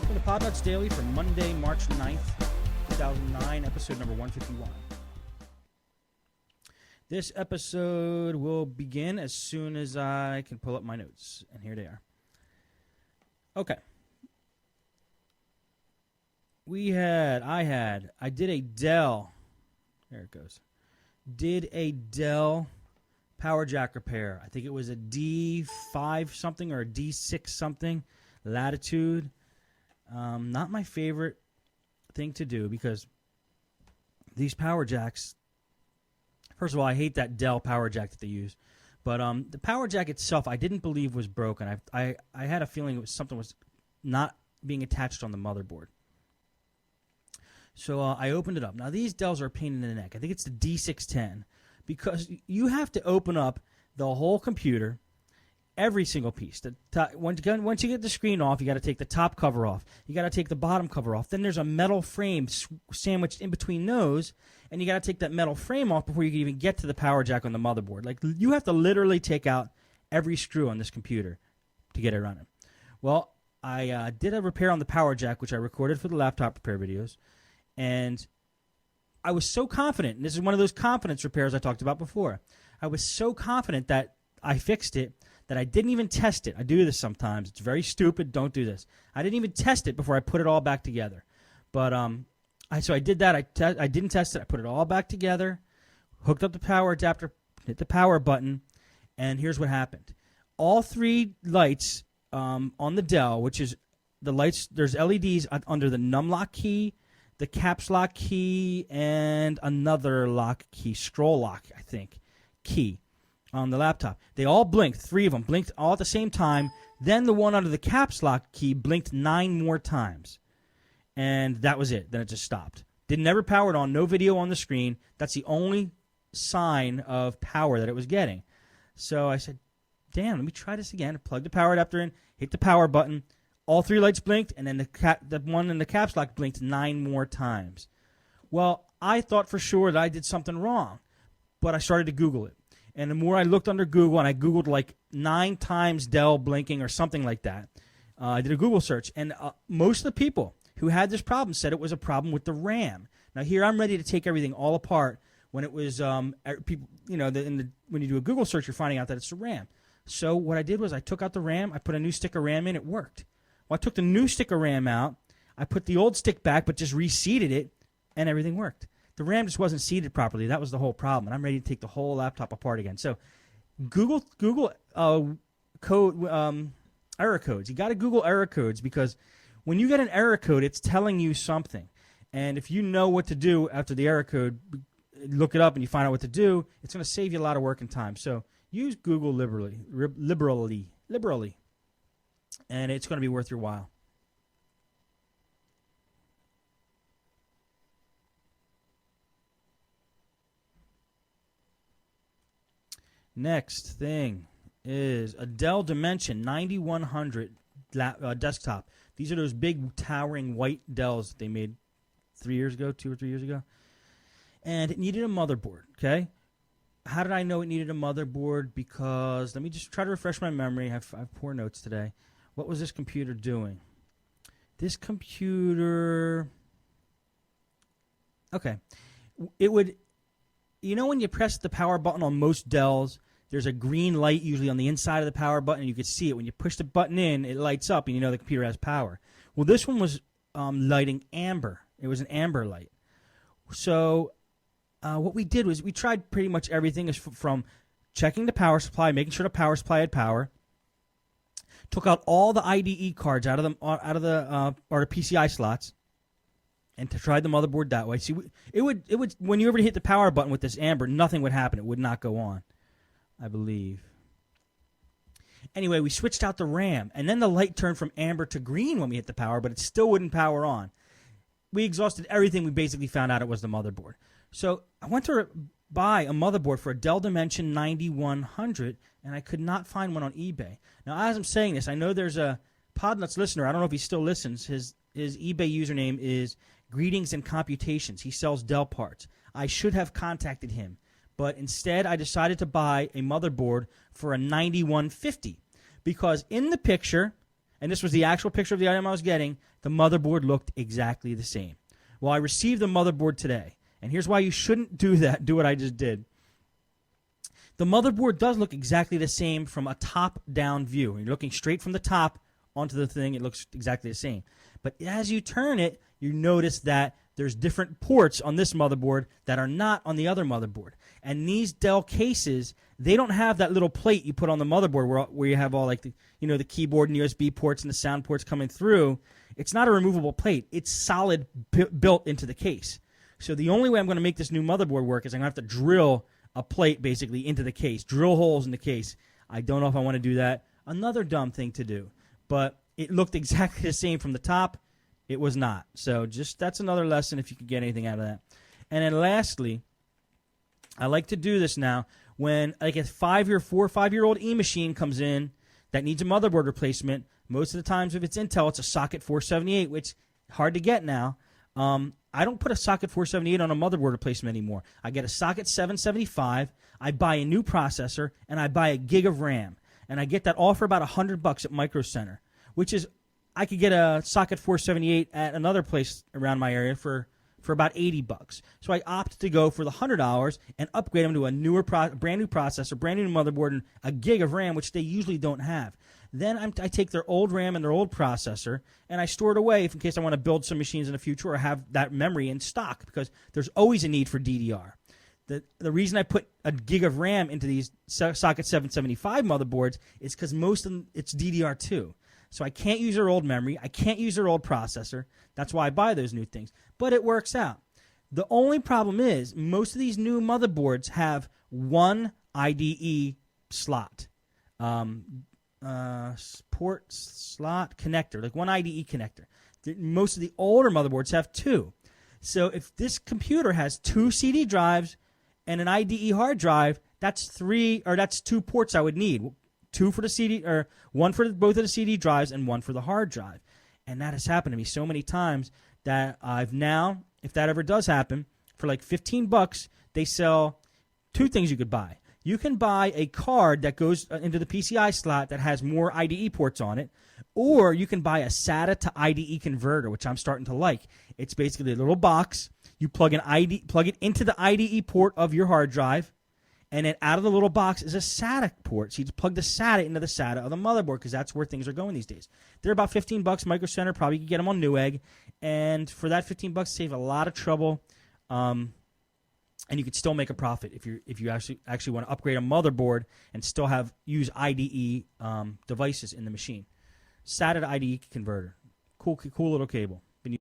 Welcome to Podnutz Daily for Monday, March 9th, 2009, episode number 151. This episode will begin as soon as I can pull up my notes, and here they are. Okay. I did a Dell, there it goes, did a Dell power jack repair. I think it was a D5 something or a D6 something, Latitude. Not my favorite thing to do because these power jacks, first of all, I hate that Dell power jack that they use. But the power jack itself, I didn't believe was broken. I had a feeling it was something was not being attached on the motherboard. So I opened it up. Now, these Dells are a pain in the neck. I think it's the D610 because you have to open up the whole computer, every single piece. Once you get the screen off, you got to take the top cover off. You got to take the bottom cover off. Then there's a metal frame sandwiched in between those, and you got to take that metal frame off before you can even get to the power jack on the motherboard. Like, you have to literally take out every screw on this computer to get it running. Well, I did a repair on the power jack, which I recorded for the laptop repair videos, and I was so confident, and this is one of those confidence repairs I talked about before. I was so confident that I fixed it that I didn't even test it. I do this sometimes. It's very stupid. Don't do this. I didn't even test it before I put it all back together. But so I did that. I didn't test it. I put it all back together, hooked up the power adapter, hit the power button, and here's what happened. All three lights on the Dell, which is the lights, there's LEDs under the numlock key, the caps lock key, and another lock key, scroll lock, I think, key. On the laptop. They all blinked. 3 of them blinked all at the same time. Then the one under the caps lock key blinked 9 more times. And that was it. Then it just stopped. Never powered on. No video on the screen. That's the only sign of power that it was getting. So I said, damn, let me try this again. I plugged the power adapter in, hit the power button. All 3 lights blinked, and then the one in the caps lock blinked 9 more times. Well, I thought for sure that I did something wrong. But I started to Google it. And the more I looked under Google, and I Googled like 9 times Dell blinking or something like that, I did a Google search. And most of the people who had this problem said it was a problem with the RAM. Now, here I'm ready to take everything all apart when it was, people, you know, when you do a Google search, you're finding out that it's the RAM. So what I did was I took out the RAM, I put a new stick of RAM in, it worked. Well, I took the new stick of RAM out, I put the old stick back, but just reseated it, and everything worked. The RAM just wasn't seated properly. That was the whole problem, and I'm ready to take the whole laptop apart again. So, Google code error codes. You got to Google error codes because when you get an error code, it's telling you something, and if you know what to do after the error code, look it up and you find out what to do. It's going to save you a lot of work and time. So use Google liberally, and it's going to be worth your while. Next thing is a Dell Dimension 9100 desktop. These are those big, towering white Dells that they made 2 or 3 years ago. And it needed a motherboard, okay? How did I know it needed a motherboard? Because, let me just try to refresh my memory. I have poor notes today. What was this computer doing? This computer... Okay. It would... You know when you press the power button on most Dells, there's a green light usually on the inside of the power button, and you can see it. When you push the button in, it lights up, and you know the computer has power. Well, this one was lighting amber. It was an amber light. So what we did was we tried pretty much everything from checking the power supply, making sure the power supply had power, took out all the IDE cards out of the PCI slots, and tried the motherboard that way. See, it would when you ever hit the power button with this amber, nothing would happen. It would not go on, I believe. Anyway, we switched out the RAM, and then the light turned from amber to green when we hit the power, but it still wouldn't power on. We exhausted everything. We basically found out it was the motherboard. So I went to buy a motherboard for a Dell Dimension 9100, and I could not find one on eBay. Now, as I'm saying this, I know there's a Podnutz listener. I don't know if he still listens. His eBay username is Greetings and Computations. He sells Dell parts. I should have contacted him, but instead I decided to buy a motherboard for a 9150 because in the picture, and this was the actual picture of the item I was getting, the motherboard looked exactly the same. Well, I received the motherboard today, and here's why you shouldn't do that. Do what I just did. The motherboard does look exactly the same from a top-down view. When you're looking straight from the top onto the thing, it looks exactly the same. But as you turn it, you notice that there's different ports on this motherboard that are not on the other motherboard. And these Dell cases, they don't have that little plate you put on the motherboard where you have all like the keyboard and USB ports and the sound ports coming through. It's not a removable plate. It's solid built into the case. So the only way I'm going to make this new motherboard work is I'm going to have to drill a plate basically into the case, drill holes in the case. I don't know if I want to do that. Another dumb thing to do. But it looked exactly the same from the top. It was not. So that's another lesson if you could get anything out of that. And then lastly, I like to do this now when like a 4 or 5 year old e-machine comes in that needs a motherboard replacement. Most of the times if it's Intel, it's a socket 478, which is hard to get now. I don't put a socket 478 on a motherboard replacement anymore. I get a socket 775, I buy a new processor, and I buy a gig of RAM. And I get that all for about $100 at Micro Center, which is I could get a socket 478 at another place around my area for about $80. So I opt to go for the $100 and upgrade them to a brand new processor, brand new motherboard, and a gig of RAM, which they usually don't have. Then I take their old RAM and their old processor, and I store it away in case I want to build some machines in the future or have that memory in stock, because there's always a need for DDR. The reason I put a gig of RAM into these socket 775 motherboards is because most of them, it's DDR2. So I can't use their old memory. I can't use their old processor. That's why I buy those new things. But it works out. The only problem is most of these new motherboards have one IDE slot. Port slot connector, like one IDE connector. Most of the older motherboards have two. So if this computer has two CD drives and an IDE hard drive, that's two ports I would need. Two for the CD, or one for both of the CD drives and one for the hard drive. And that has happened to me so many times that I've now, if that ever does happen, for like $15, they sell two things you could buy. You can buy a card that goes into the PCI slot that has more IDE ports on it, or you can buy a SATA to IDE converter, which I'm starting to like. It's basically a little box. You plug it into the IDE port of your hard drive, and then out of the little box is a SATA port. So you just plug the SATA into the SATA of the motherboard, because that's where things are going these days. They're about $15, Micro Center. Probably you can get them on Newegg. And for that $15, save a lot of trouble. And you could still make a profit if you actually want to upgrade a motherboard and still use IDE devices in the machine. SATA to IDE converter. Cool little cable.